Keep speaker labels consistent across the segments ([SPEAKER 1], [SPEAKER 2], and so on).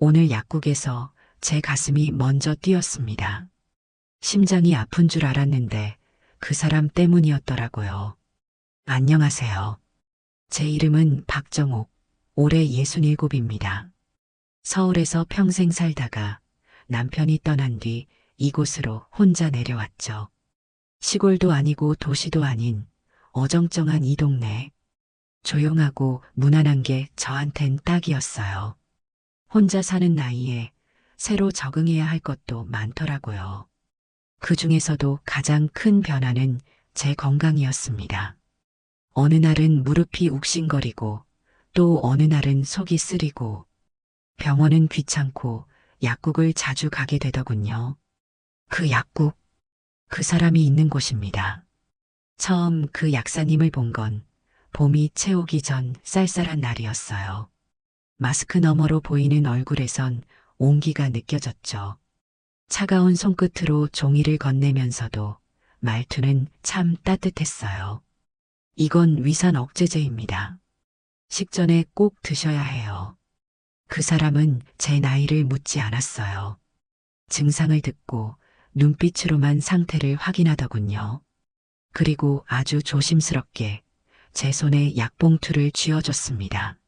[SPEAKER 1] 오늘 약국에서 제 가슴이 먼저 뛰었습니다. 심장이 아픈 줄 알았는데 그 사람 때문이었더라고요. 안녕하세요. 제 이름은 박정옥, 올해 67입니다. 서울에서 평생 살다가 남편이 떠난 뒤 이곳으로 혼자 내려왔죠. 시골도 아니고 도시도 아닌 어정쩡한 이 동네. 조용하고 무난한 게 저한텐 딱이었어요. 혼자 사는 나이에 새로 적응해야 할 것도 많더라고요. 그 중에서도 가장 큰 변화는 제 건강이었습니다. 어느 날은 무릎이 욱신거리고 또 어느 날은 속이 쓰리고 병원은 귀찮고 약국을 자주 가게 되더군요. 그 약국, 그 사람이 있는 곳입니다. 처음 그 약사님을 본 건 봄이 채오기 전 쌀쌀한 날이었어요. 마스크 너머로 보이는 얼굴에선 온기가 느껴졌죠. 차가운 손끝으로 종이를 건네면서도 말투는 참 따뜻했어요. 이건 위산 억제제입니다. 식전에 꼭 드셔야 해요. 그 사람은 제 나이를 묻지 않았어요. 증상을 듣고 눈빛으로만 상태를 확인하더군요. 그리고 아주 조심스럽게 제 손에 약봉투를 쥐어줬습니다.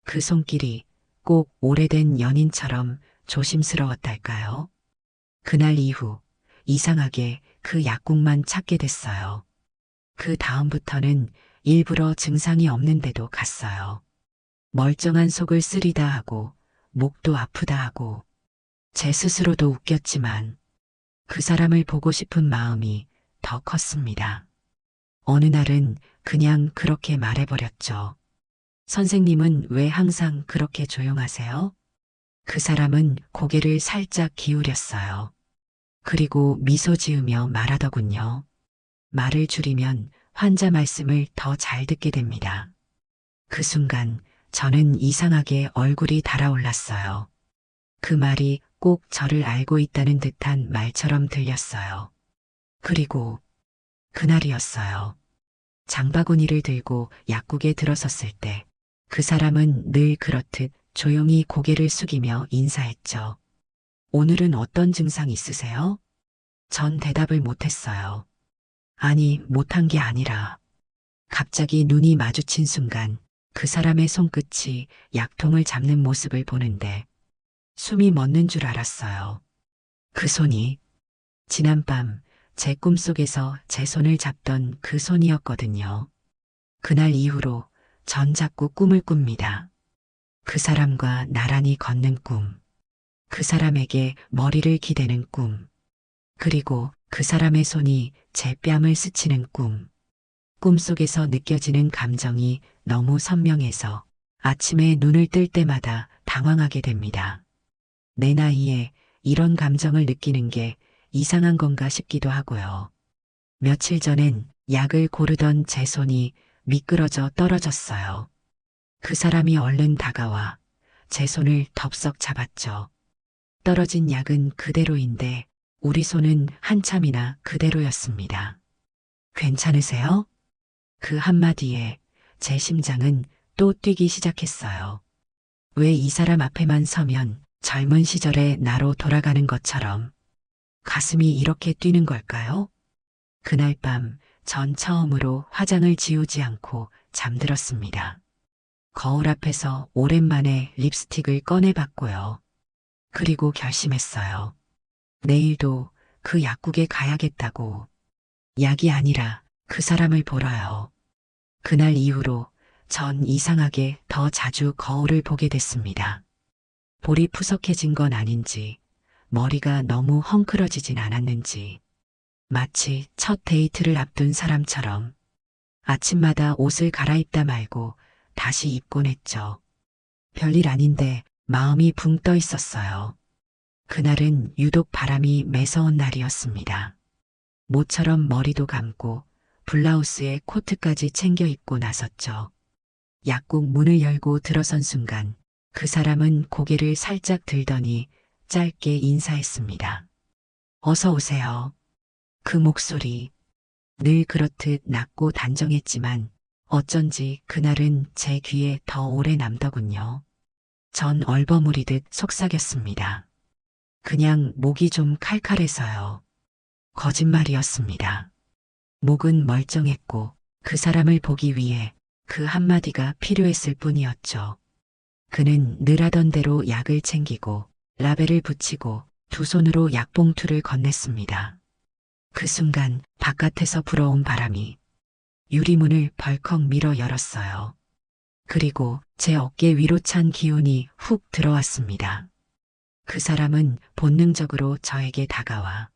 [SPEAKER 1] 그 손길이 꼭 오래된 연인처럼 조심스러웠달까요? 그날 이후 이상하게 그 약국만 찾게 됐어요. 그 다음부터는 일부러 증상이 없는데도 갔어요. 멀쩡한 속을 쓰리다 하고 목도 아프다 하고 제 스스로도 웃겼지만 그 사람을 보고 싶은 마음이 더 컸습니다. 어느 날은 그냥 그렇게 말해버렸죠. 선생님은 왜 항상 그렇게 조용하세요? 그 사람은 고개를 살짝 기울였어요. 그리고 미소 지으며 말하더군요. 말을 줄이면 환자 말씀을 더 잘 듣게 됩니다. 그 순간 저는 이상하게 얼굴이 달아올랐어요. 그 말이 꼭 저를 알고 있다는 듯한 말처럼 들렸어요. 그리고 그날이었어요. 장바구니를 들고 약국에 들어섰을 때 그 사람은 늘 그렇듯 조용히 고개를 숙이며 인사했죠. 오늘은 어떤 증상 있으세요? 전 대답을 못했어요. 아니, 못한 게 아니라 갑자기 눈이 마주친 순간 그 사람의 손끝이 약통을 잡는 모습을 보는데 숨이 멎는 줄 알았어요. 그 손이 지난밤 제 꿈속에서 제 손을 잡던 그 손이었거든요. 그날 이후로 전 자꾸 꿈을 꿉니다. 그 사람과 나란히 걷는 꿈. 그 사람에게 머리를 기대는 꿈. 그리고 그 사람의 손이 제 뺨을 스치는 꿈. 꿈속에서 느껴지는 감정이 너무 선명해서 아침에 눈을 뜰 때마다 당황하게 됩니다. 내 나이에 이런 감정을 느끼는 게 이상한 건가 싶기도 하고요. 며칠 전엔 약을 고르던 제 손이 미끄러져 떨어졌어요. 그 사람이 얼른 다가와 제 손을 덥석 잡았죠. 떨어진 약은 그대로인데 우리 손은 한참이나 그대로였습니다. 괜찮으세요? 그 한마디에 제 심장은 또 뛰기 시작했어요. 왜 이 사람 앞에만 서면 젊은 시절의 나로 돌아가는 것처럼 가슴이 이렇게 뛰는 걸까요? 그날 밤 전 처음으로 화장을 지우지 않고 잠들었습니다. 거울 앞에서 오랜만에 립스틱을 꺼내봤고요. 그리고 결심했어요. 내일도 그 약국에 가야겠다고. 약이 아니라 그 사람을 보러요. 그날 이후로 전 이상하게 더 자주 거울을 보게 됐습니다. 볼이 푸석해진 건 아닌지, 머리가 너무 헝클어지진 않았는지, 마치 첫 데이트를 앞둔 사람처럼 아침마다 옷을 갈아입다 말고 다시 입곤 했죠. 별일 아닌데 마음이 붕 떠 있었어요. 그날은 유독 바람이 매서운 날이었습니다. 모처럼 머리도 감고 블라우스에 코트까지 챙겨 입고 나섰죠. 약국 문을 열고 들어선 순간 그 사람은 고개를 살짝 들더니 짧게 인사했습니다. 어서 오세요. 그 목소리, 늘 그렇듯 낮고 단정했지만 어쩐지 그날은 제 귀에 더 오래 남더군요. 전 얼버무리듯 속삭였습니다. 그냥 목이 좀 칼칼해서요. 거짓말이었습니다. 목은 멀쩡했고 그 사람을 보기 위해 그 한마디가 필요했을 뿐이었죠. 그는 늘 하던 대로 약을 챙기고 라벨을 붙이고 두 손으로 약봉투를 건넸습니다. 그 순간 바깥에서 불어온 바람이 유리문을 벌컥 밀어 열었어요. 그리고 제 어깨 위로 찬 기운이 훅 들어왔습니다. 그 사람은 본능적으로 저에게 다가와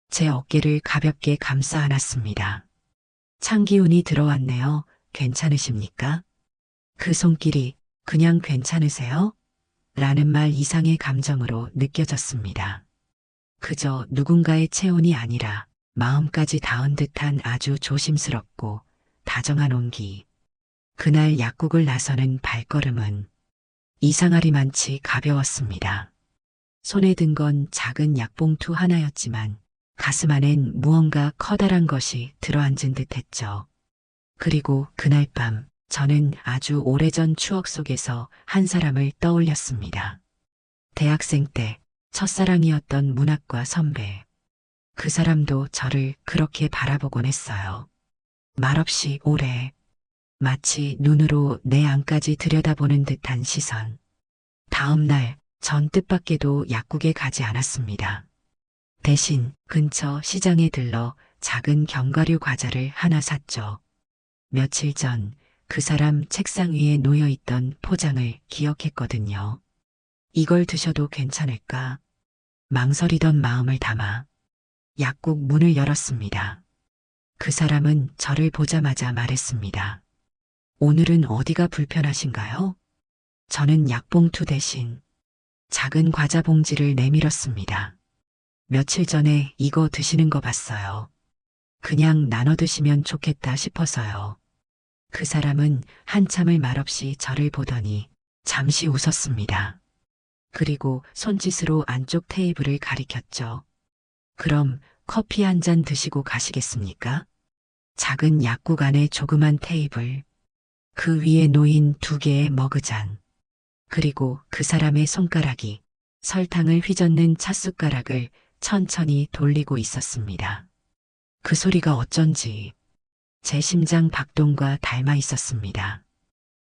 [SPEAKER 1] 제 어깨를 가볍게 감싸 안았습니다. 찬 기운이 들어왔네요. 괜찮으십니까? 그 손길이 그냥 괜찮으세요? 라는 말 이상의 감정으로 느껴졌습니다. 그저 누군가의 체온이 아니라 마음까지 닿은 듯한 아주 조심스럽고 다정한 온기. 그날 약국을 나서는 발걸음은 이상하리만치 가벼웠습니다. 손에 든 건 작은 약봉투 하나였지만 가슴 안엔 무언가 커다란 것이 들어앉은 듯했죠. 그리고 그날 밤 저는 아주 오래전 추억 속에서 한 사람을 떠올렸습니다. 대학생 때 첫사랑이었던 문학과 선배. 그 사람도 저를 그렇게 바라보곤 했어요. 말없이 오래, 마치 눈으로 내 안까지 들여다보는 듯한 시선. 다음 날 전 뜻밖에도 약국에 가지 않았습니다. 대신 근처 시장에 들러 작은 견과류 과자를 하나 샀죠. 며칠 전 그 사람 책상 위에 놓여 있던 포장을 기억했거든요. 이걸 드셔도 괜찮을까? 망설이던 마음을 담아 약국 문을 열었습니다. 그 사람은 저를 보자마자 말했습니다. 오늘은 어디가 불편하신가요? 저는 약봉투 대신 작은 과자 봉지를 내밀었습니다. 며칠 전에 이거 드시는 거 봤어요. 그냥 나눠 드시면 좋겠다 싶어서요. 그 사람은 한참을 말없이 저를 보더니 잠시 웃었습니다. 그리고 손짓으로 안쪽 테이블을 가리켰죠. 그럼 커피 한 잔 드시고 가시겠습니까? 작은 약국 안의 조그만 테이블, 그 위에 놓인 두 개의 머그잔, 그리고 그 사람의 손가락이 설탕을 휘젓는 찻숟가락을 천천히 돌리고 있었습니다. 그 소리가 어쩐지 제 심장 박동과 닮아 있었습니다.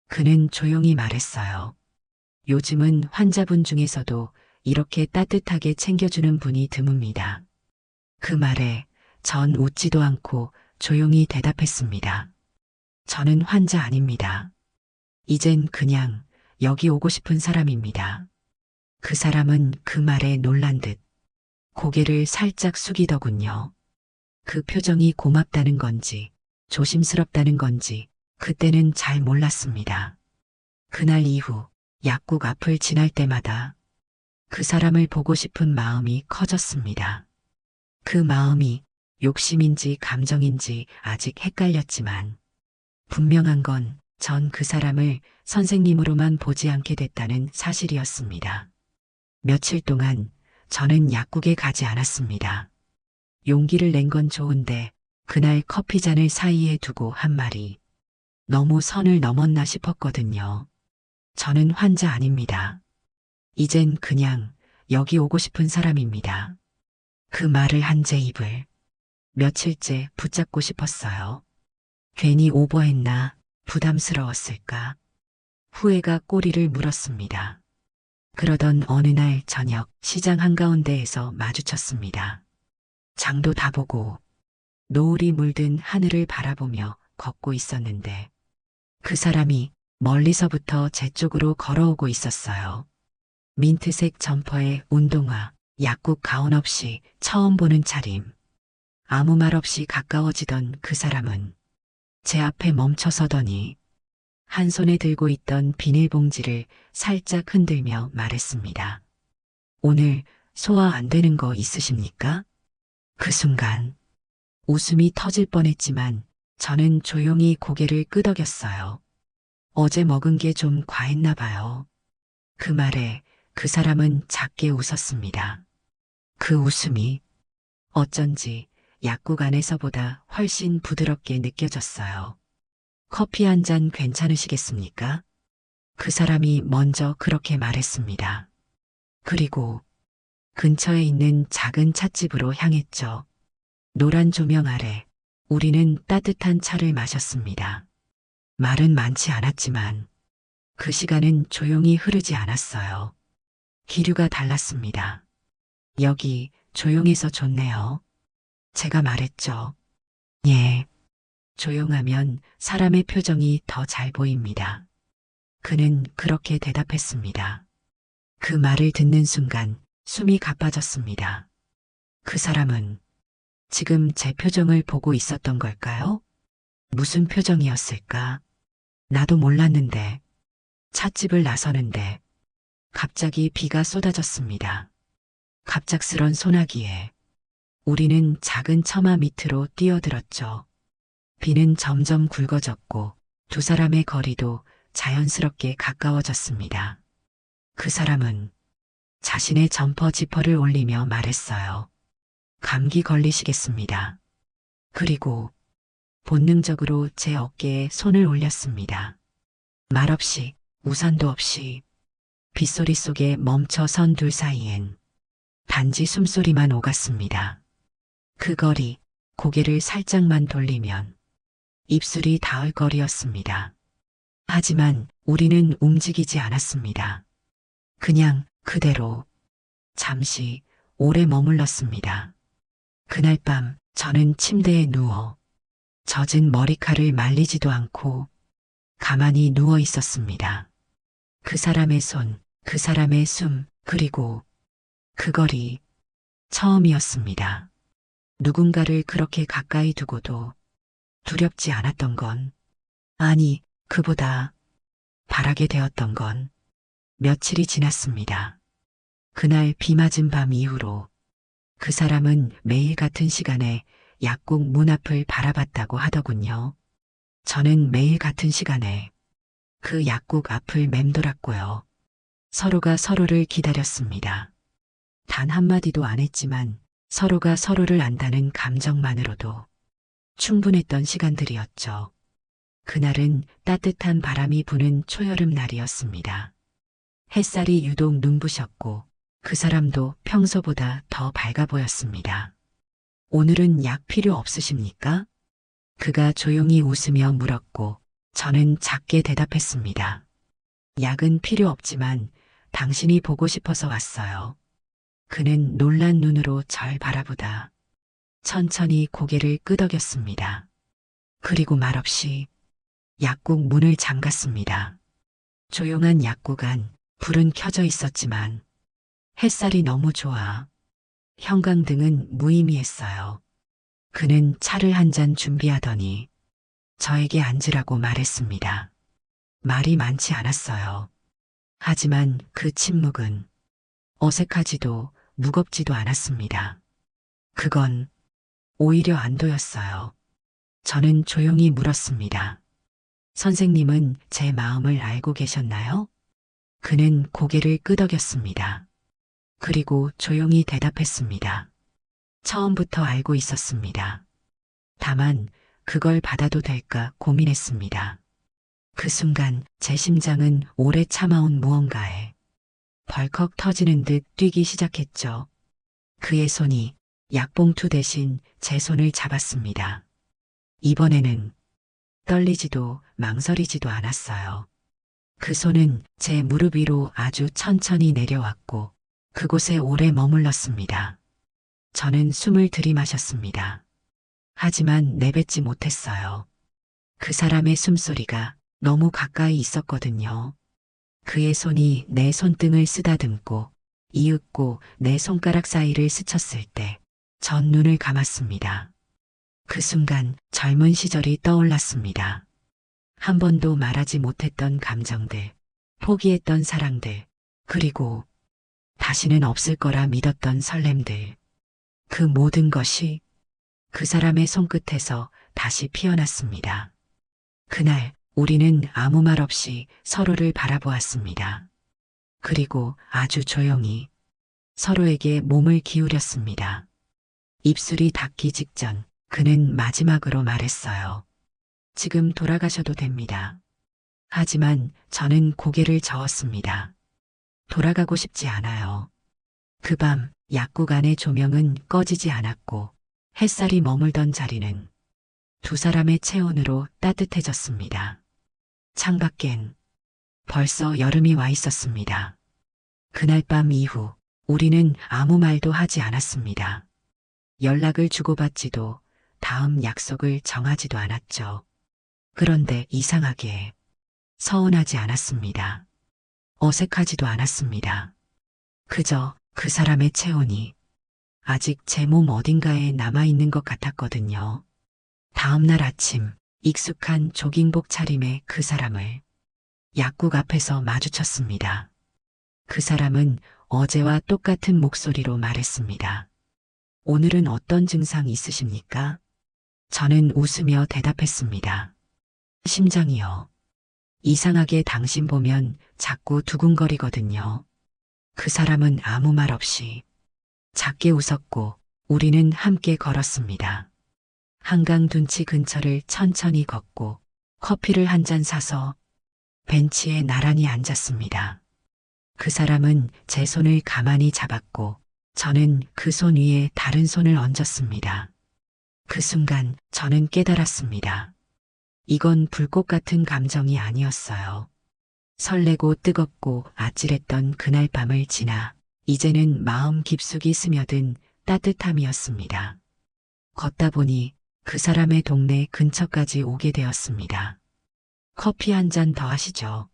[SPEAKER 1] 그는 조용히 말했어요. 요즘은 환자분 중에서도 이렇게 따뜻하게 챙겨주는 분이 드뭅니다. 그 말에 전 웃지도 않고 조용히 대답했습니다. 저는 환자 아닙니다. 이젠 그냥 여기 오고 싶은 사람입니다. 그 사람은 그 말에 놀란 듯 고개를 살짝 숙이더군요. 그 표정이 고맙다는 건지 조심스럽다는 건지 그때는 잘 몰랐습니다. 그날 이후 약국 앞을 지날 때마다 그 사람을 보고 싶은 마음이 커졌습니다. 그 마음이 욕심인지 감정인지 아직 헷갈렸지만 분명한 건 전 그 사람을 선생님으로만 보지 않게 됐다는 사실이었습니다. 며칠 동안 저는 약국에 가지 않았습니다. 용기를 낸 건 좋은데 그날 커피잔을 사이에 두고 한 말이 너무 선을 넘었나 싶었거든요. 저는 환자 아닙니다. 이젠 그냥 여기 오고 싶은 사람입니다. 그 말을 한 제 입을 며칠째 붙잡고 싶었어요. 괜히 오버했나 부담스러웠을까? 후회가 꼬리를 물었습니다. 그러던 어느 날 저녁 시장 한가운데에서 마주쳤습니다. 장도 다 보고 노을이 물든 하늘을 바라보며 걷고 있었는데 그 사람이 멀리서부터 제 쪽으로 걸어오고 있었어요. 민트색 점퍼에 운동화, 약국 가운 없이 처음 보는 차림. 아무 말 없이 가까워지던 그 사람은 제 앞에 멈춰서더니 한 손에 들고 있던 비닐봉지를 살짝 흔들며 말했습니다. 오늘 소화 안 되는 거 있으십니까? 그 순간 웃음이 터질 뻔했지만 저는 조용히 고개를 끄덕였어요. 어제 먹은 게 좀 과했나 봐요. 그 말에 그 사람은 작게 웃었습니다. 그 웃음이 어쩐지 약국 안에서보다 훨씬 부드럽게 느껴졌어요. 커피 한 잔 괜찮으시겠습니까? 그 사람이 먼저 그렇게 말했습니다. 그리고 근처에 있는 작은 찻집으로 향했죠. 노란 조명 아래 우리는 따뜻한 차를 마셨습니다. 말은 많지 않았지만 그 시간은 조용히 흐르지 않았어요. 기류가 달랐습니다. 여기 조용해서 좋네요. 제가 말했죠. 예. 조용하면 사람의 표정이 더 잘 보입니다. 그는 그렇게 대답했습니다. 그 말을 듣는 순간 숨이 가빠졌습니다. 그 사람은 지금 제 표정을 보고 있었던 걸까요? 무슨 표정이었을까? 나도 몰랐는데, 찻집을 나서는데 갑자기 비가 쏟아졌습니다. 갑작스런 소나기에 우리는 작은 처마 밑으로 뛰어들었죠. 비는 점점 굵어졌고 두 사람의 거리도 자연스럽게 가까워졌습니다. 그 사람은 자신의 점퍼 지퍼를 올리며 말했어요. 감기 걸리시겠습니다. 그리고 본능적으로 제 어깨에 손을 올렸습니다. 말없이, 우산도 없이 빗소리 속에 멈춰 선 둘 사이엔 단지 숨소리만 오갔습니다. 그 거리, 고개를 살짝만 돌리면 입술이 닿을 거리였습니다. 하지만 우리는 움직이지 않았습니다. 그냥 그대로 잠시 오래 머물렀습니다. 그날 밤 저는 침대에 누워 젖은 머리칼을 말리지도 않고 가만히 누워 있었습니다. 그 사람의 손, 그 사람의 숨, 그리고 그 거리, 처음이었습니다. 누군가를 그렇게 가까이 두고도 두렵지 않았던 건, 아니, 그보다 바라게 되었던 건 며칠이 지났습니다. 그날 비 맞은 밤 이후로 그 사람은 매일 같은 시간에 약국 문 앞을 바라봤다고 하더군요. 저는 매일 같은 시간에 그 약국 앞을 맴돌았고요. 서로가 서로를 기다렸습니다. 단 한마디도 안 했지만 서로가 서로를 안다는 감정만으로도 충분했던 시간들이었죠. 그날은 따뜻한 바람이 부는 초여름 날이었습니다. 햇살이 유독 눈부셨고 그 사람도 평소보다 더 밝아 보였습니다. 오늘은 약 필요 없으십니까? 그가 조용히 웃으며 물었고 저는 작게 대답했습니다. 약은 필요 없지만 당신이 보고 싶어서 왔어요. 그는 놀란 눈으로 절 바라보다 천천히 고개를 끄덕였습니다. 그리고 말없이 약국 문을 잠갔습니다. 조용한 약국 안 불은 켜져 있었지만 햇살이 너무 좋아 형광등은 무의미했어요. 그는 차를 한 잔 준비하더니 저에게 앉으라고 말했습니다. 말이 많지 않았어요. 하지만 그 침묵은 어색하지도 무겁지도 않았습니다. 그건 오히려 안도였어요. 저는 조용히 물었습니다. 선생님은 제 마음을 알고 계셨나요? 그는 고개를 끄덕였습니다. 그리고 조용히 대답했습니다. 처음부터 알고 있었습니다. 다만 그걸 받아도 될까 고민했습니다. 그 순간 제 심장은 오래 참아온 무언가에 벌컥 터지는 듯 뛰기 시작했죠. 그의 손이 약봉투 대신 제 손을 잡았습니다. 이번에는 떨리지도 망설이지도 않았어요. 그 손은 제 무릎 위로 아주 천천히 내려왔고 그곳에 오래 머물렀습니다. 저는 숨을 들이마셨습니다. 하지만 내뱉지 못했어요. 그 사람의 숨소리가 너무 가까이 있었거든요. 그의 손이 내 손등을 쓰다듬고 이윽고 내 손가락 사이를 스쳤을 때 전 눈을 감았습니다. 그 순간 젊은 시절이 떠올랐습니다. 한 번도 말하지 못했던 감정들, 포기했던 사랑들, 그리고 다시는 없을 거라 믿었던 설렘들. 그 모든 것이 그 사람의 손끝에서 다시 피어났습니다. 그날 우리는 아무 말 없이 서로를 바라보았습니다. 그리고 아주 조용히 서로에게 몸을 기울였습니다. 입술이 닿기 직전 그는 마지막으로 말했어요. 지금 돌아가셔도 됩니다. 하지만 저는 고개를 저었습니다. 돌아가고 싶지 않아요. 그 밤 약국 안의 조명은 꺼지지 않았고 햇살이 머물던 자리는 두 사람의 체온으로 따뜻해졌습니다. 창밖엔 벌써 여름이 와 있었습니다. 그날 밤 이후 우리는 아무 말도 하지 않았습니다. 연락을 주고받지도 다음 약속을 정하지도 않았죠. 그런데 이상하게 서운하지 않았습니다. 어색하지도 않았습니다. 그저 그 사람의 체온이 아직 제 몸 어딘가에 남아있는 것 같았거든요. 다음 날 아침 익숙한 조깅복 차림의 그 사람을 약국 앞에서 마주쳤습니다. 그 사람은 어제와 똑같은 목소리로 말했습니다. 오늘은 어떤 증상 있으십니까? 저는 웃으며 대답했습니다. 심장이요. 이상하게 당신 보면 자꾸 두근거리거든요. 그 사람은 아무 말 없이 작게 웃었고 우리는 함께 걸었습니다. 한강 둔치 근처를 천천히 걷고 커피를 한 잔 사서 벤치에 나란히 앉았습니다. 그 사람은 제 손을 가만히 잡았고 저는 그 손 위에 다른 손을 얹었습니다. 그 순간 저는 깨달았습니다. 이건 불꽃 같은 감정이 아니었어요. 설레고 뜨겁고 아찔했던 그날 밤을 지나 이제는 마음 깊숙이 스며든 따뜻함이었습니다. 걷다 보니 그 사람의 동네 근처까지 오게 되었습니다. 커피 한 잔 더 하시죠.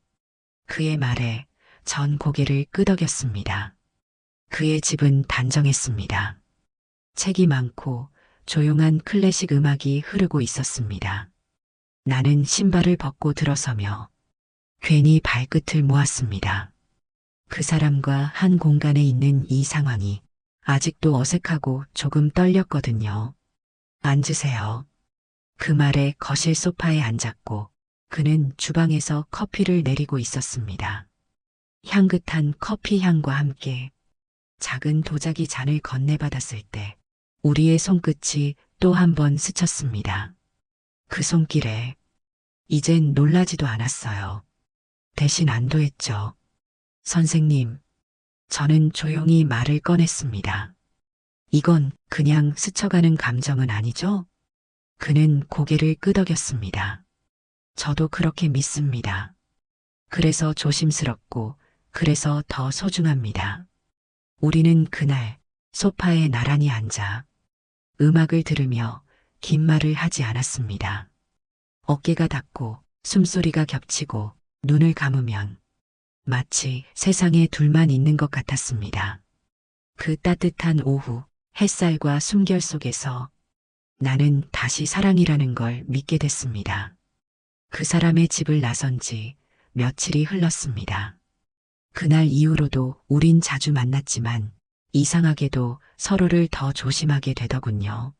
[SPEAKER 1] 그의 말에 전 고개를 끄덕였습니다. 그의 집은 단정했습니다. 책이 많고 조용한 클래식 음악이 흐르고 있었습니다. 나는 신발을 벗고 들어서며 괜히 발끝을 모았습니다. 그 사람과 한 공간에 있는 이 상황이 아직도 어색하고 조금 떨렸거든요. 앉으세요. 그 말에 거실 소파에 앉았고 그는 주방에서 커피를 내리고 있었습니다. 향긋한 커피 향과 함께 작은 도자기 잔을 건네받았을 때 우리의 손끝이 또 한 번 스쳤습니다. 그 손길에 이젠 놀라지도 않았어요. 대신 안도했죠. 선생님, 저는 조용히 말을 꺼냈습니다. 이건 그냥 스쳐가는 감정은 아니죠? 그는 고개를 끄덕였습니다. 저도 그렇게 믿습니다. 그래서 조심스럽고 그래서 더 소중합니다. 우리는 그날 소파에 나란히 앉아 음악을 들으며 긴 말을 하지 않았습니다. 어깨가 닿고 숨소리가 겹치고 눈을 감으면 마치 세상에 둘만 있는 것 같았습니다. 그 따뜻한 오후 햇살과 숨결 속에서 나는 다시 사랑이라는 걸 믿게 됐습니다. 그 사람의 집을 나선 지 며칠이 흘렀습니다. 그날 이후로도 우린 자주 만났지만 이상하게도 서로를 더 조심하게 되더군요.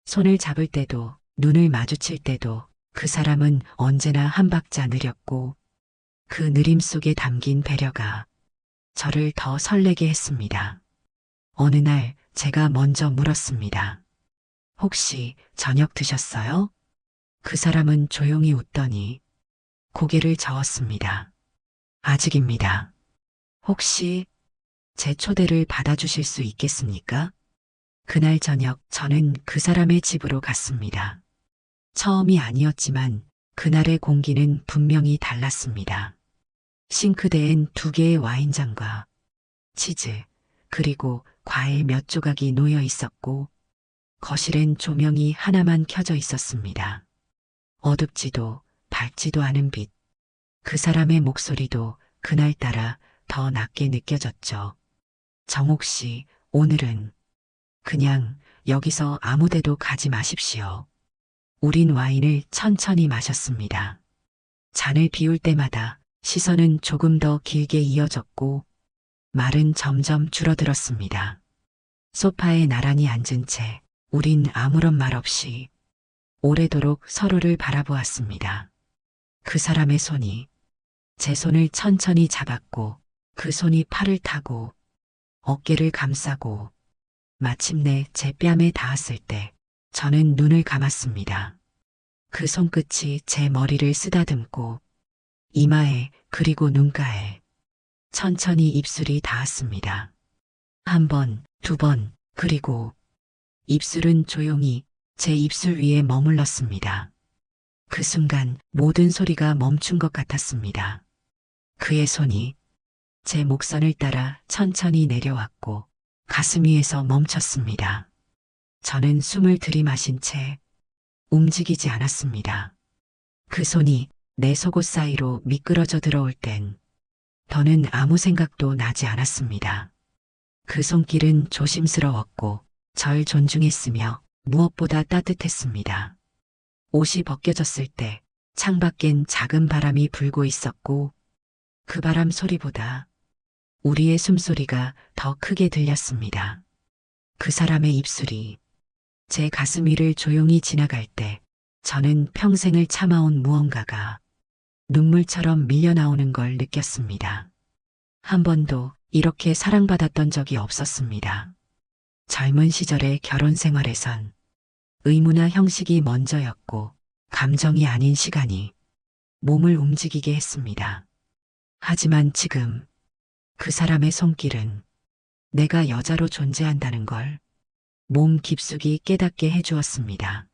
[SPEAKER 1] 손을 잡을 때도 눈을 마주칠 때도 그 사람은 언제나 한 박자 느렸고 그 느림 속에 담긴 배려가 저를 더 설레게 했습니다. 어느 날 제가 먼저 물었습니다. 혹시 저녁 드셨어요? 그 사람은 조용히 웃더니 고개를 저었습니다. 아직입니다. 혹시 제 초대를 받아주실 수 있겠습니까? 그날 저녁 저는 그 사람의 집으로 갔습니다. 처음이 아니었지만 그날의 공기는 분명히 달랐습니다. 싱크대엔 2개의 와인잔과 치즈, 그리고 과일 몇 조각이 놓여 있었고 거실엔 조명이 하나만 켜져 있었습니다. 어둡지도 밝지도 않은 빛. 그 사람의 목소리도 그날따라 더 낮게 느껴졌죠. 정옥 씨, 오늘은 그냥 여기서 아무데도 가지 마십시오. 우린 와인을 천천히 마셨습니다. 잔을 비울 때마다 시선은 조금 더 길게 이어졌고 말은 점점 줄어들었습니다. 소파에 나란히 앉은 채 우린 아무런 말 없이 오래도록 서로를 바라보았습니다. 그 사람의 손이 제 손을 천천히 잡았고 그 손이 팔을 타고 어깨를 감싸고 마침내 제 뺨에 닿았을 때 저는 눈을 감았습니다. 그 손끝이 제 머리를 쓰다듬고 이마에 그리고 눈가에 천천히 입술이 닿았습니다. 한 번, 두 번, 그리고 입술은 조용히 제 입술 위에 머물렀습니다. 그 순간 모든 소리가 멈춘 것 같았습니다. 그의 손이 제 목선을 따라 천천히 내려왔고 가슴 위에서 멈췄습니다. 저는 숨을 들이마신 채 움직이지 않았습니다. 그 손이 내 속옷 사이로 미끄러져 들어올 땐 더는 아무 생각도 나지 않았습니다. 그 손길은 조심스러웠고 절 존중했으며 무엇보다 따뜻했습니다. 옷이 벗겨졌을 때 창밖엔 작은 바람이 불고 있었고 그 바람 소리보다 우리의 숨소리가 더 크게 들렸습니다. 그 사람의 입술이 제 가슴 위를 조용히 지나갈 때 저는 평생을 참아온 무언가가 눈물처럼 밀려나오는 걸 느꼈습니다. 한 번도 이렇게 사랑받았던 적이 없었습니다. 젊은 시절의 결혼 생활에선 의무나 형식이 먼저였고 감정이 아닌 시간이 몸을 움직이게 했습니다. 하지만 지금 그 사람의 손길은 내가 여자로 존재한다는 걸 몸 깊숙이 깨닫게 해주었습니다.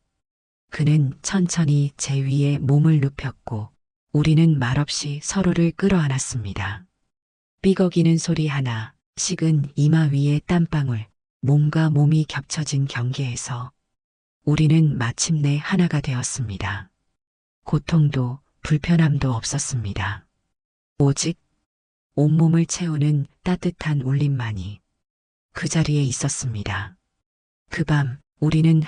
[SPEAKER 1] 그는 천천히 제 위에 몸을 눕혔고 우리는 말없이 서로를 끌어안았습니다. 삐걱이는 소리 하나, 식은 이마 위에 땀방울, 몸과 몸이 겹쳐진 경계에서 우리는 마침내 하나가 되었습니다. 고통도 불편함도 없었습니다. 오직 온몸을 채우는 따뜻한 울림만이 그 자리에 있었습니다. 그 밤 우리는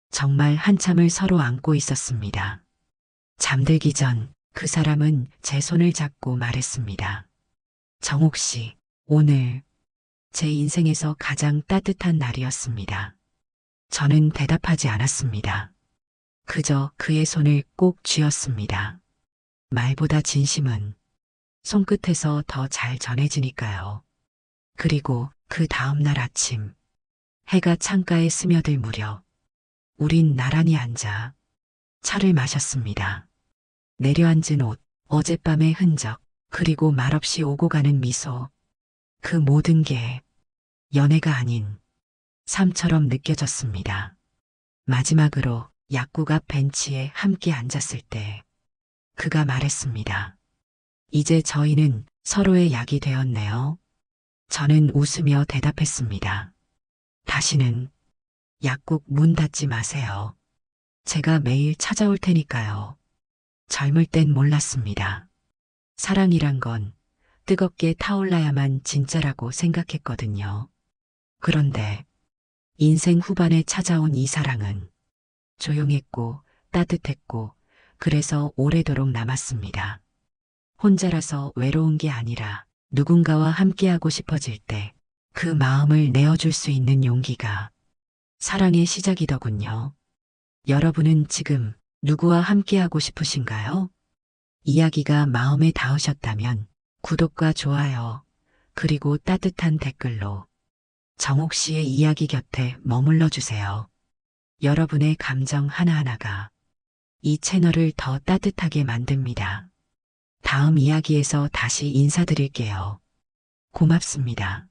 [SPEAKER 1] 정말 한참을 서로 안고 있었습니다. 잠들기 전 그 사람은 제 손을 잡고 말했습니다. 정옥 씨, 오늘 제 인생에서 가장 따뜻한 날이었습니다. 저는 대답하지 않았습니다. 그저 그의 손을 꼭 쥐었습니다. 말보다 진심은 손끝에서 더 잘 전해지니까요. 그리고 그 다음 날 아침, 해가 창가에 스며들 무렵, 우린 나란히 앉아 차를 마셨습니다. 내려앉은 옷, 어젯밤의 흔적, 그리고 말없이 오고 가는 미소. 그 모든 게 연애가 아닌 삶처럼 느껴졌습니다. 마지막으로 약국 앞 벤치에 함께 앉았을 때 그가 말했습니다. 이제 저희는 서로의 약이 되었네요. 저는 웃으며 대답했습니다. 다시는 약국 문 닫지 마세요. 제가 매일 찾아올 테니까요. 젊을 땐 몰랐습니다. 사랑이란 건 뜨겁게 타올라야만 진짜라고 생각했거든요. 그런데 인생 후반에 찾아온 이 사랑은 조용했고 따뜻했고 그래서 오래도록 남았습니다. 혼자라서 외로운 게 아니라 누군가와 함께하고 싶어질 때 그 마음을 내어줄 수 있는 용기가 사랑의 시작이더군요. 여러분은 지금 누구와 함께하고 싶으신가요? 이야기가 마음에 닿으셨다면 구독과 좋아요, 그리고 따뜻한 댓글로 정옥 씨의 이야기 곁에 머물러 주세요. 여러분의 감정 하나하나가 이 채널을 더 따뜻하게 만듭니다. 다음 이야기에서 다시 인사드릴게요. 고맙습니다.